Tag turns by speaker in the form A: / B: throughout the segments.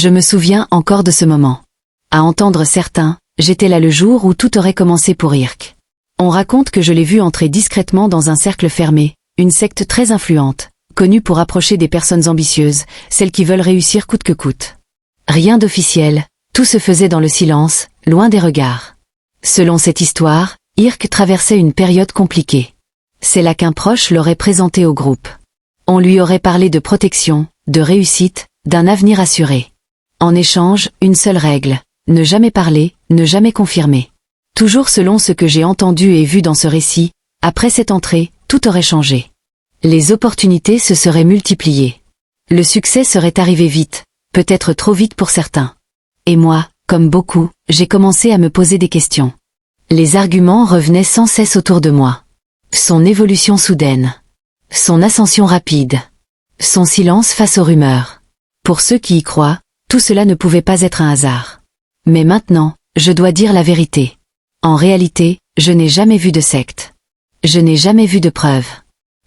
A: Je me souviens encore de ce moment. À entendre certains, j'étais là le jour où tout aurait commencé pour Irk. On raconte que je l'ai vu entrer discrètement dans un cercle fermé, une secte très influente, connue pour approcher des personnes ambitieuses, celles qui veulent réussir coûte que coûte. Rien d'officiel, tout se faisait dans le silence, loin des regards. Selon cette histoire, Irk traversait une période compliquée. C'est là qu'un proche l'aurait présenté au groupe. On lui aurait parlé de protection, de réussite, d'un avenir assuré. En échange, une seule règle, ne jamais parler, ne jamais confirmer. Toujours selon ce que j'ai entendu et vu dans ce récit, après cette entrée, tout aurait changé. Les opportunités se seraient multipliées. Le succès serait arrivé vite, peut-être trop vite pour certains. Et moi, comme beaucoup, j'ai commencé à me poser des questions. Les arguments revenaient sans cesse autour de moi. Son évolution soudaine. Son ascension rapide. Son silence face aux rumeurs. Pour ceux qui y croient, tout cela ne pouvait pas être un hasard. Mais maintenant, je dois dire la vérité. En réalité, je n'ai jamais vu de secte. Je n'ai jamais vu de preuves.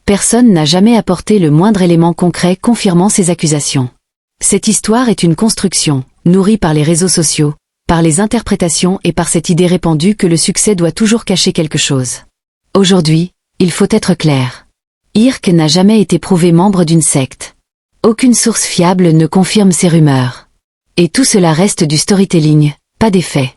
A: Personne n'a jamais apporté le moindre élément concret confirmant ces accusations. Cette histoire est une construction, nourrie par les réseaux sociaux, par les interprétations et par cette idée répandue que le succès doit toujours cacher quelque chose. Aujourd'hui, il faut être clair. Irk n'a jamais été prouvé membre d'une secte. Aucune source fiable ne confirme ces rumeurs. Et tout cela reste du storytelling, pas des faits.